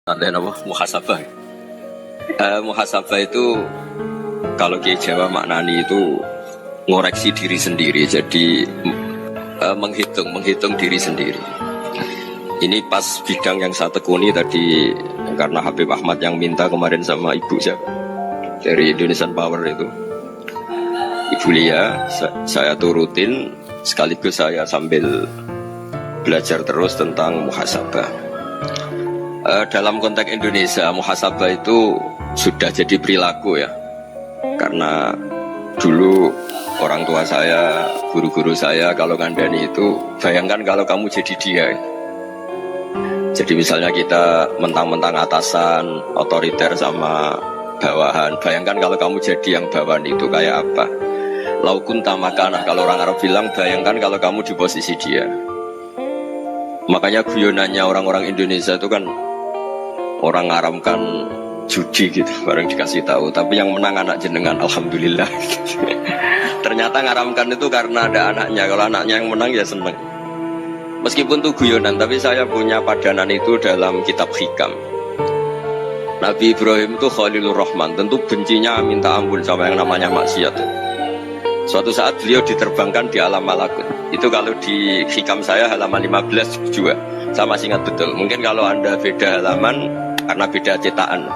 Ada apa? Muhasabah. Muhasabah itu kalau di Jawa maknani itu ngoreksi diri sendiri. Jadi menghitung diri sendiri. Ini pas bidang yang saya tekuni tadi karena Habib Ahmad yang minta kemarin sama ibu siapa dari Indonesian Power itu. Ibu Lia, saya turutin sekaligus saya sambil belajar terus tentang muhasabah. Dalam konteks Indonesia, muhasabah itu sudah jadi perilaku ya. Karena dulu orang tua saya, guru-guru saya kalau ngandani itu, bayangkan kalau kamu jadi dia. Jadi misalnya kita mentang-mentang atasan, otoriter sama bawahan. Bayangkan kalau kamu jadi yang bawahan itu kayak apa. Laukun tamakana, kalau orang Arab bilang, bayangkan kalau kamu di posisi dia. Makanya guyonannya orang-orang Indonesia itu kan orang ngaramkan judi gitu, bareng dikasih tahu. Tapi yang menang anak jenengan, alhamdulillah. Ternyata ngaramkan itu karena ada anaknya. Kalau anaknya yang menang ya seneng. Meskipun itu guyonan, tapi saya punya padanan itu dalam kitab hikam. Nabi Ibrahim itu Khalilur Rahman, tentu bencinya minta ampun sama yang namanya maksiat. Suatu saat beliau diterbangkan di alam malakut. Itu kalau di hikam saya halaman 15 juga. Saya masih ingat betul. Mungkin kalau Anda beda halaman karena beda cetakan.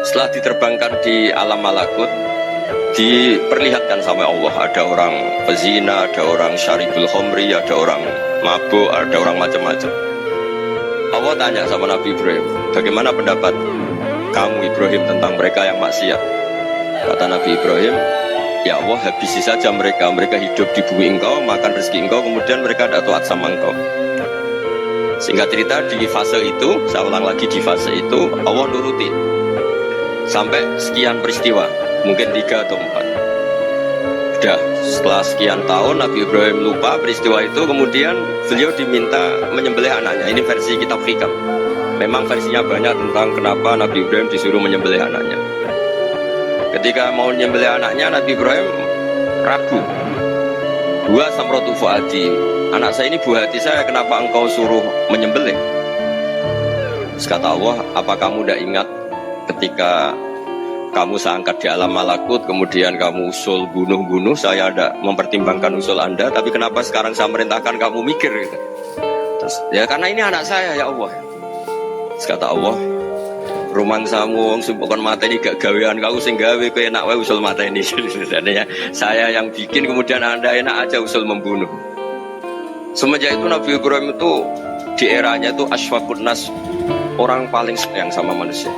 Setelah diterbangkan di alam malakut, diperlihatkan sama Allah, ada orang pezina, ada orang syaribul khomri, ada orang mabuk, ada orang macam-macam. Allah tanya sama Nabi Ibrahim, bagaimana pendapat kamu Ibrahim tentang mereka yang maksiat? Kata Nabi Ibrahim, ya Allah, habisi saja mereka. Mereka hidup di bumi engkau, makan rezeki engkau, kemudian mereka tidak taat sama engkau. Singkat cerita, di fase itu, saya ulang lagi, di fase itu Allah nurutin sampai sekian peristiwa, mungkin 3 atau 4. Udah, setelah sekian tahun Nabi Ibrahim lupa peristiwa itu, kemudian beliau diminta menyembelih anaknya. Ini versi kitab hikam. Memang versinya banyak tentang kenapa Nabi Ibrahim disuruh menyembelih anaknya. Ketika mau menyembelih anaknya, Nabi Ibrahim ragu. Dua samrotu fuadi, anak saya ini buah hati saya, kenapa engkau suruh menyembelih? Terus kata Allah, apa kamu tidak ingat ketika kamu saya angkat di alam malakut, kemudian kamu usul bunuh-bunuh, saya ada mempertimbangkan usul Anda, tapi kenapa sekarang saya merintahkan kamu mikir gitu? Terus, ya karena ini anak saya ya Allah. Terus kata Allah, rumang samu wong sumpukon mateni gak gawean kau sing gawe kowe enak wae usul mateni. Sebenarnya saya yang bikin, kemudian Anda enak aja usul membunuh. Semenjak itu Nabi Ibrahim itu di eranya itu asfaqun nas, orang paling sayang sama manusia.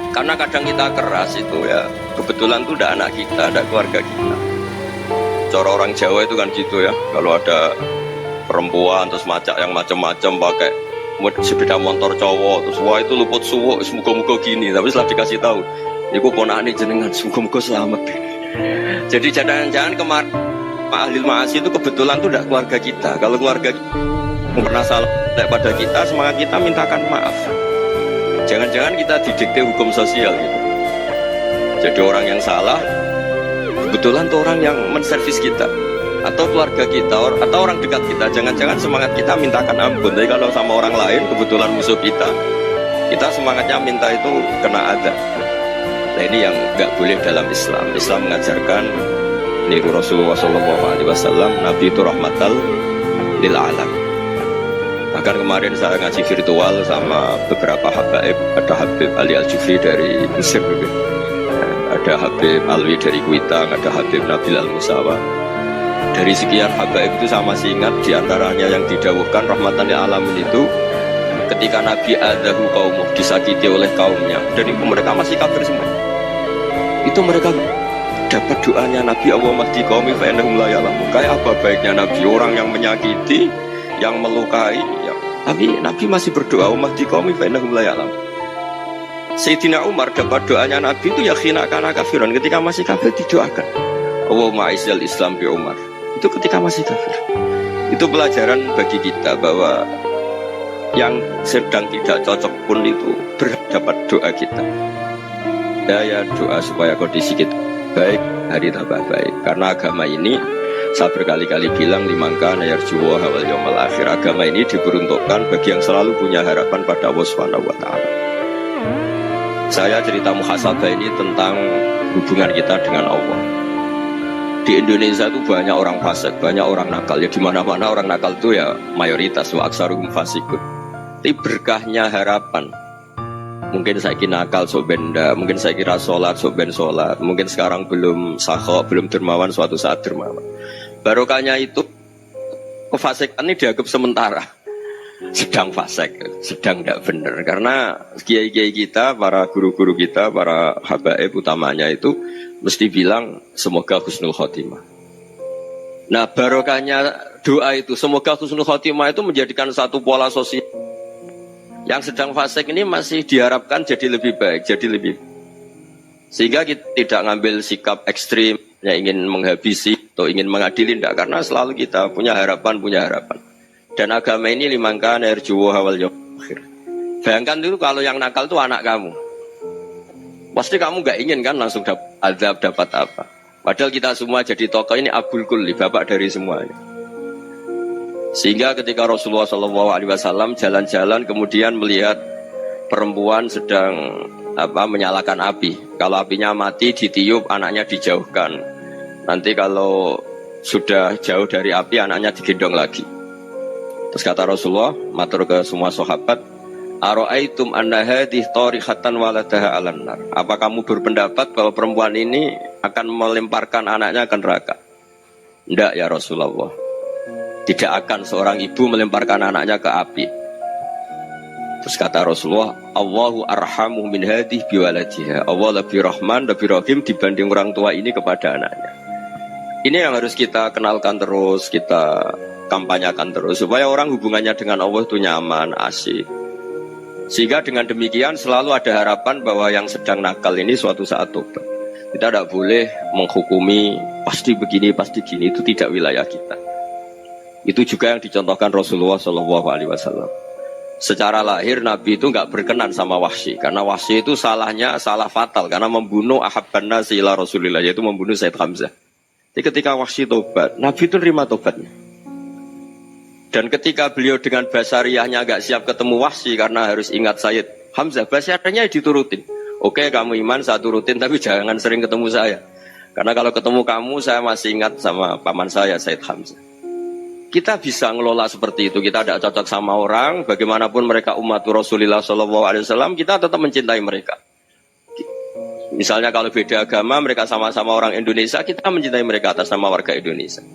Karena kadang kita keras itu ya, kebetulan itu udah anak kita, ada keluarga kita. Cara orang Jawa itu kan gitu ya, kalau ada perempuan terus macak yang macam-macam pakai sepeda motor cowok, terus wah itu luput suwuk, semoga-moga gini. Tapi setelah dikasih tahu, iku ponakane jenengan, semoga-moga selamat. Jadi jangan-jangan kemarin Ahlil Ma'asi itu kebetulan tuh tidak keluarga kita. Kalau keluarga kita pernah salah pada kita, semangat kita mintakan maaf. Jangan-jangan kita didikte hukum sosial gitu. Jadi orang yang salah kebetulan tuh orang yang menservis kita, atau keluarga kita, atau orang dekat kita. Jangan-jangan semangat kita mintakan ampun. Tapi kalau sama orang lain kebetulan musuh kita semangatnya minta itu kena adab. Nah ini yang nggak boleh dalam Islam. Islam mengajarkan niru Rasulullah SAW, Nabi itu rahmatal lil alam. Bahkan kemarin saya ngaji virtual sama beberapa habaib. Ada Habib Ali Al-Jufri dari Mesir, ada Habib Alwi dari Kuitang, ada Habib Nabil Al-Musawa. Dari sekian habaib itu saya masih ingat diantaranya yang didawuhkan rahmatan lil alamin itu ketika Nabi adahu kaumuh, disakiti oleh kaumnya, dan itu mereka masih kafir semua. Itu mereka dapat doanya Nabi, Allah mahdi qaumi fa innahum la ya'lamun. Kayak apa baiknya Nabi, orang yang menyakiti, yang melukai ya. Tapi Nabi masih berdoa, Allah mahdi qaumi fa innahum la ya'lamun. Sayyidina Umar dapat doanya Nabi itu ya khina kana kafiran, ketika masih kafir didoakan, Allahumma izzal Islam bi Umar. Itu ketika masih kafir. Itu pelajaran bagi kita bahwa yang sedang tidak cocok pun itu berdapat doa kita. Ya doa supaya kondisi kita baik, hari tambah baik. Karena agama ini Saya berkali-kali bilang limangka yarjuwa wal yaumil akhir. Agama ini diperuntukkan bagi yang selalu punya harapan pada Allah Subhanahu wa taala. Saya cerita muhasabah ini tentang hubungan kita dengan Allah. Di Indonesia itu banyak orang fasik, banyak orang nakal. Ya di mana-mana orang nakal itu ya mayoritas, wa aksaruhum fasikun. Tapi berkahnya harapan. Mungkin saya kira nakal sok benda, mungkin saya kira sholat sok ben sholat, mungkin sekarang belum sakho, belum dermawan, suatu saat dermawan. Barokahnya itu kefasikan ini dianggap sementara. Sedang fasik, sedang tidak benar. Karena kiai-kiai kita, para guru-guru kita, para habaib utamanya itu mesti bilang semoga husnul khotimah. Nah barokahnya doa itu semoga husnul khotimah itu menjadikan satu pola sosial. Yang sedang fasik ini masih diharapkan jadi lebih baik, jadi lebih. Sehingga kita tidak ngambil sikap ekstrim yang ingin menghabisi atau ingin mengadili, tidak. Karena selalu kita punya harapan. Dan agama ini limangka yarjuwa wal yaumil akhir. Bayangkan dulu kalau yang nakal itu anak kamu. Pasti kamu gak ingin kan langsung dapat azab, dapat apa. Padahal kita semua jadi tokoh ini abul kulli, bapak dari semuanya. Sehingga ketika Rasulullah SAW jalan-jalan kemudian melihat perempuan sedang menyalakan api. Kalau apinya mati ditiup, anaknya dijauhkan. Nanti kalau sudah jauh dari api, anaknya digendong lagi. Terus kata Rasulullah, matur ke semua sahabat, Aro'aitum anna hadih tarihatan waladaha alan nar. Apa kamu berpendapat bahwa perempuan ini akan melemparkan anaknya ke neraka? Tidak ya Rasulullah. Tidak akan seorang ibu melemparkan anaknya ke api. Terus kata Rasulullah, Allahu arhamu min hadih biwaladiha. Allah lebih rahman, lebih rahim dibanding orang tua ini kepada anaknya. Ini yang harus kita kenalkan terus, kita kampanyakan terus. Supaya orang hubungannya dengan Allah itu nyaman, asik. Sehingga dengan demikian selalu ada harapan bahwa yang sedang nakal ini suatu saat tobat. Kita tidak boleh menghukumi pasti begini, pasti gini, itu tidak wilayah kita. Itu juga yang dicontohkan Rasulullah SAW. Secara lahir Nabi itu nggak berkenan sama Wahsy, karena Wahsy itu salahnya salah fatal karena membunuh ahabban nasi ila Rasulillah, yaitu membunuh Said Hamzah. Jadi ketika Wahsy tobat, Nabi itu terima tobatnya. Dan ketika beliau dengan basariyahnya agak siap ketemu Wahsy karena harus ingat Sayyid Hamzah, basariyahnya diturutin. Oke, kamu iman, saya turutin, tapi jangan sering ketemu saya. Karena kalau ketemu kamu, saya masih ingat sama paman saya, Sayyid Hamzah. Kita bisa ngelola seperti itu. Kita tidak cocok sama orang, bagaimanapun mereka umat Rasulullah SAW, kita tetap mencintai mereka. Misalnya kalau beda agama, mereka sama-sama orang Indonesia, kita mencintai mereka atas nama warga Indonesia.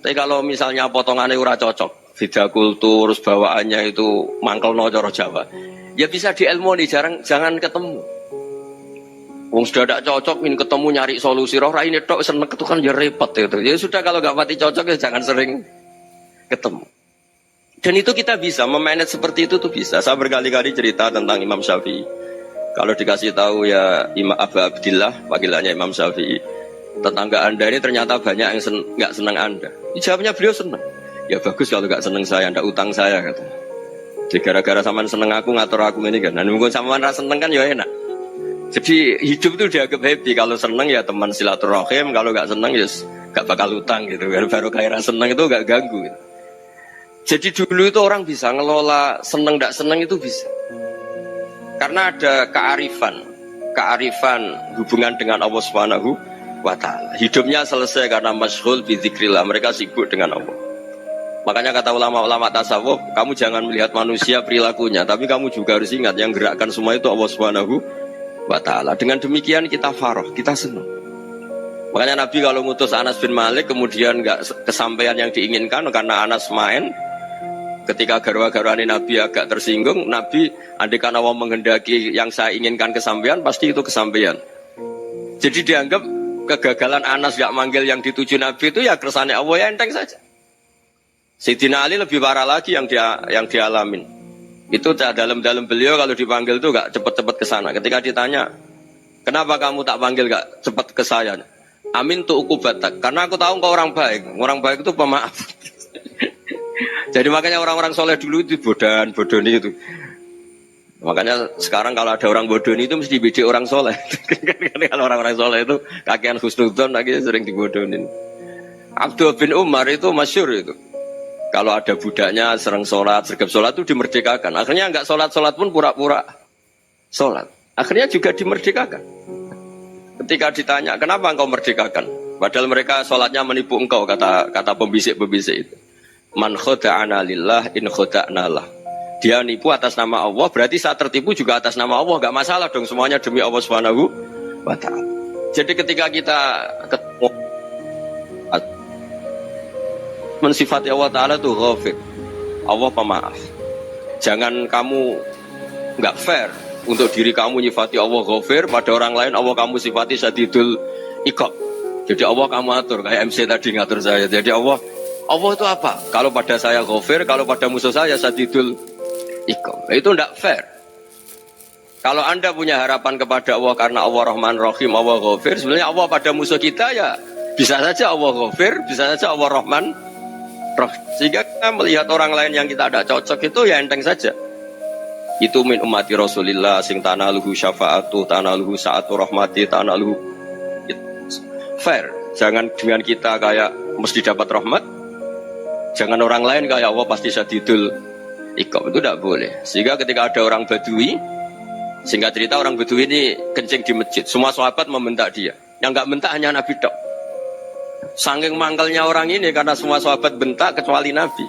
Tapi kalau misalnya potongannya ora cocok, beda kultur, bawaannya itu mangkel no coro Jawa, ya bisa diilmoni, jangan ketemu. Wong sudah tidak cocok, ingin ketemu nyari solusi. Roh ini tok seneng itu kan ya repot itu. Ya sudah kalau nggak pati cocok ya jangan sering ketemu. Dan itu kita bisa memanage seperti itu tuh bisa. Saya berkali-kali cerita tentang Imam Syafi'i. Kalau dikasih tahu ya Imam Abu Abdillah, panggilannya Imam Syafi'i, tetangga anda ini ternyata banyak yang nggak senang anda. Jawabnya beliau senang. Ya bagus kalau nggak senang saya, anda utang saya kata. Jadi gara-gara saman seneng aku ngatur aku ini kan. Dan mungkin saman rasa seneng kan ya enak. Jadi hidup itu dianggap happy. Kalau seneng ya teman silaturahim, kalau nggak seneng ya nggak bakal utang gitu. Baru kayak seneng itu nggak ganggu. Gitu. Jadi dulu itu orang bisa ngelola seneng nggak seneng itu bisa. Karena ada kearifan hubungan dengan Allah Subhanahu wa ta'ala. Hidupnya selesai karena masyghul bi dzikrillah, mereka sibuk dengan Allah. Makanya kata ulama-ulama tasawuf, kamu jangan melihat manusia perilakunya, tapi kamu juga harus ingat yang gerakkan semua itu Allah Subhanahu wa ta'ala. Dengan demikian kita farah, kita senang. Makanya Nabi kalau ngutus Anas bin Malik kemudian enggak kesampaian yang diinginkan karena Anas main, ketika garwa-garwani Nabi agak tersinggung, Nabi andaikan Allah menghendaki yang saya inginkan kesampaian, pasti itu kesampaian. Jadi dianggap kegagalan Anas gak manggil yang dituju Nabi itu ya kersane Allah, ya enteng saja. Sayyidina Ali lebih parah lagi yang dialamin. Itu dalam beliau kalau dipanggil itu gak cepet-cepet ke sana. Ketika ditanya, kenapa kamu tak panggil gak cepet ke saya? Amin tu ukubatak, karena aku tahu kau orang baik. Orang baik itu pemaaf. Jadi makanya orang-orang soleh dulu itu bodoni itu. Makanya sekarang kalau ada orang bodoni itu mesti bidik orang soleh. Kalau orang-orang soleh itu kakean husnudzon lagi sering dibodonin. Abdullah bin Umar itu masyhur itu. Kalau ada budaknya sering sholat, sergap sholat itu dimerdekakan. Akhirnya nggak sholat pun pura-pura sholat. Akhirnya juga dimerdekakan. Ketika ditanya, kenapa engkau merdekakan? Padahal mereka sholatnya menipu engkau, kata pembisik-pembisik itu. Man khoda'ana lillah in khoda'na lah. Dia nipu atas nama Allah, berarti saat tertipu juga atas nama Allah. Gak masalah dong, semuanya demi Allah Subhanahu wa ta'ala. Jadi ketika kita ketemu mensifati Allah Ta'ala itu ghafir, Allah pemaaf. Jangan kamu gak fair untuk diri kamu nyifati Allah ghafir, pada orang lain Allah kamu sifati syadidul iqab. Jadi Allah kamu atur, kayak MC tadi ngatur saya. Jadi Allah itu apa? Kalau pada saya ghafir, kalau pada musuh saya syadidul iqab. Itu tidak fair. Kalau Anda punya harapan kepada Allah karena Allah Rahman Rahim, Allah ghafir, sebenarnya Allah pada musuh kita ya bisa saja Allah ghafir, bisa saja Allah Rahman Rahim. Sehingga kita melihat orang lain yang kita ada cocok itu ya enteng saja. Itu min ummati Rasulillah sing tanaluhu syafa'atu, tanaluhu sa'atu rahmati, tanaluhu fair. Jangan dengan kita kayak mesti dapat rahmat. Jangan orang lain kayak Allah pasti syadidul iqab. Itu tidak boleh. Sehingga ketika ada orang Badui, singkat cerita orang Badui ini kencing di masjid, semua sahabat membentak dia. Yang enggak bentak hanya Nabi tok. Saking mangkelnya orang ini karena semua sahabat bentak kecuali Nabi.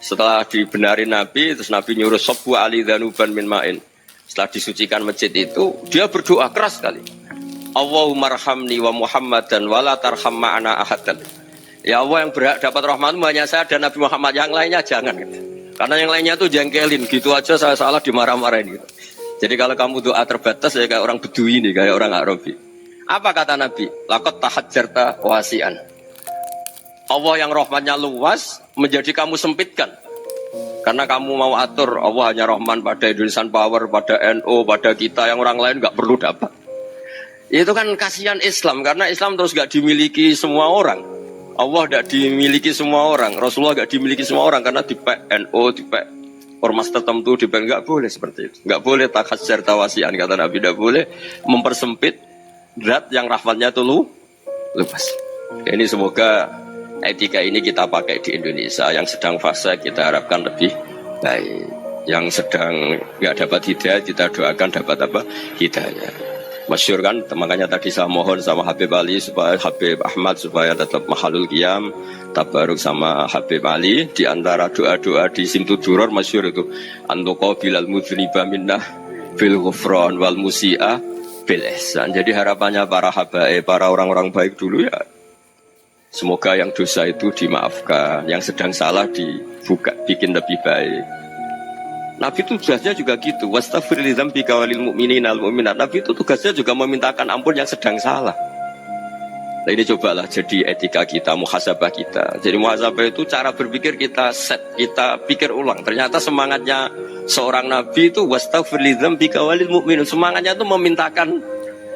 Setelah dibenarin Nabi, terus Nabi nyuruh Sobbu Ali Dhanuban min ma'in. Setelah disucikan masjid itu, dia berdoa keras sekali. Allahumma arhamni wa Muhammadan wa la tarham ma'ana ahadan. Ya Allah, yang berhak dapat rahmatmu hanya saya dan Nabi Muhammad, yang lainnya jangan. Gitu. Karena yang lainnya tuh jengkelin, gitu aja saya salah dimarah-marahin. Gitu. Jadi kalau kamu doa terbatas ya kayak orang Bedui ini, kayak orang Arabi. Apa kata Nabi? Laqad tahajjarta wasi'an. Allah yang rahmatnya luas menjadi kamu sempitkan. Karena kamu mau atur Allah hanya rahman pada Indonesian Power, pada NU, pada kita, yang orang lain gak perlu dapat. Itu kan kasihan Islam, karena Islam terus gak dimiliki semua orang. Allah gak dimiliki semua orang, Rasulullah gak dimiliki semua orang, karena di NU, di ormas tertentu, di gak boleh seperti itu. Gak boleh takhasyar tawasian, kata Nabi, gak boleh mempersempit zat yang rahmatnya itu luas. Ini semoga etika ini kita pakai di Indonesia. Yang sedang fase kita harapkan lebih baik. Yang sedang nggak dapat hidayah kita doakan dapat apa? Hidayah. Masyhur kan, makanya tadi saya mohon sama Habib Ali supaya Habib Ahmad supaya tetap mahalul qiyam, tabaruk sama Habib Ali. Di antara doa-doa di Simtuduror masyhur itu antuqa bilal mudhniba minnah bil ghufran wal musi'a bil ihsan. Jadi harapannya para habaib, para orang-orang baik dulu ya, semoga yang dosa itu dimaafkan, yang sedang salah dibuka, bikin lebih baik. Nabi itu tugasnya juga gitu. Wastaghfir li dzambika walil mu'minina wal mu'minat. Nabi itu tugasnya juga memintakan ampun yang sedang salah. Nah ini cobalah jadi etika kita, muhasabah kita. Jadi muhasabah itu cara berpikir kita set, kita pikir ulang. Ternyata semangatnya seorang Nabi itu wastaghfir li dzambika walil mu'minat. Semangatnya itu memintakan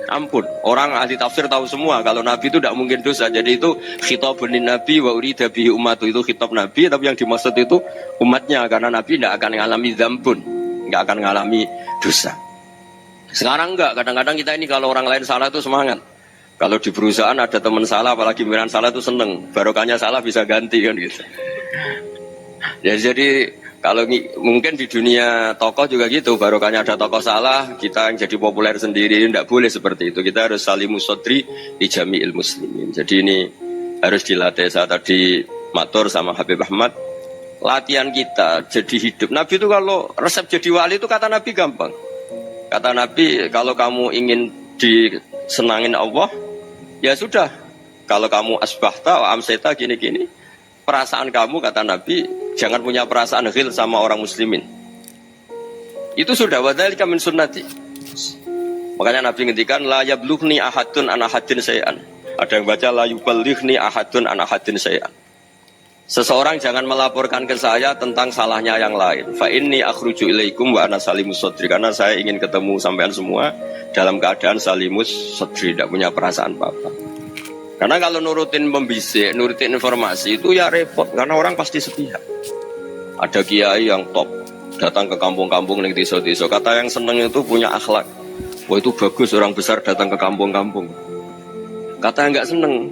ampun. Orang ahli tafsir tahu semua kalau Nabi itu tidak mungkin dosa. Jadi itu khitabun Nabi wa urida bihi ummatu, itu khitab Nabi, tapi yang dimaksud itu umatnya, karena Nabi tidak akan mengalami dzambun, tidak akan mengalami dosa. Sekarang enggak, kadang-kadang kita ini kalau orang lain salah itu semangat. Kalau di perusahaan ada teman salah, apalagi pimpinan salah itu seneng. Barokahnya salah bisa ganti kan gitu. Ya, jadi kalau mungkin di dunia tokoh juga gitu, barokahnya ada tokoh salah, kita yang jadi populer sendiri, tidak boleh seperti itu. Kita harus salimus sodri di jami'il muslimin. Jadi ini harus dilatih. Saya tadi matur sama Habib Ahmad, latihan kita jadi hidup. Nabi itu kalau resep jadi wali itu kata Nabi gampang. Kata Nabi, kalau kamu ingin disenangin Allah, ya sudah. Kalau kamu asbahta, amseta, gini-gini, perasaan kamu, kata Nabi, jangan punya perasaan ghil sama orang muslimin. Itu sudah wadzalika min sunnati. Makanya Nabi ngendikan la yablughni ahadun an ahadin syai'an. Ada yang baca la yuballighni ahadun an ahadin syai'an. Seseorang jangan melaporkan ke saya tentang salahnya yang lain. Fa inni akhruju ilaikum wa ana salimus sadri. Karena saya ingin ketemu sampean semua dalam keadaan salimus sadri, tidak punya perasaan apa-apa. Karena kalau nurutin pembisik, nurutin informasi itu ya repot, karena orang pasti sepihak. Ada kiai yang top, datang ke kampung-kampung ning desa-desa, kata yang seneng itu punya akhlak. Wah itu bagus orang besar datang ke kampung-kampung. Kata yang nggak seneng,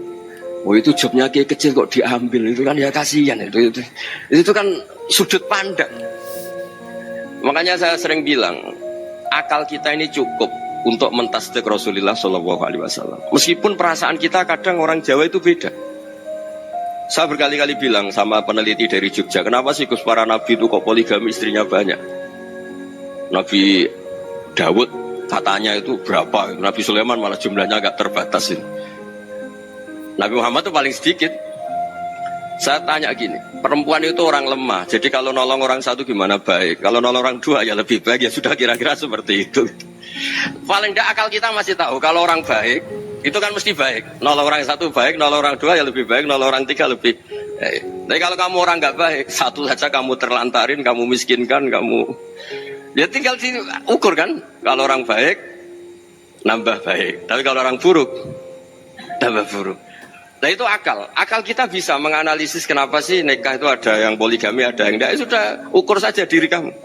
Oh itu jobnya kiai kecil kok diambil, itu kan ya kasihan itu kan sudut pandang. Makanya saya sering bilang akal kita ini cukup untuk mentasdik Rasulullah Shallallahu Alaihi Wasallam. Meskipun perasaan kita kadang orang Jawa itu beda. Saya berkali-kali bilang sama peneliti dari Jogja, kenapa sih Gus para nabi itu kok poligami istrinya banyak? Nabi Dawud katanya itu berapa? Nabi Sulaiman malah jumlahnya agak terbatas ini. Nabi Muhammad itu paling sedikit. Saya tanya gini, perempuan itu orang lemah, jadi kalau nolong orang satu gimana baik, kalau nolong orang dua ya lebih baik, ya sudah kira-kira seperti itu. Paling tidak akal kita masih tahu, kalau orang baik, itu kan mesti baik. Nolong orang satu baik, nolong orang dua ya lebih baik, nolong orang tiga lebih baik. Tapi kalau kamu orang nggak baik, satu saja kamu terlantarin, kamu miskinkan, kamu... Ya tinggal diukur kan, kalau orang baik, nambah baik. Tapi kalau orang buruk, tambah buruk. Nah itu akal. Akal kita bisa menganalisis kenapa sih nikah itu ada yang poligami, ada yang enggak. Ya sudah, ukur saja diri kamu.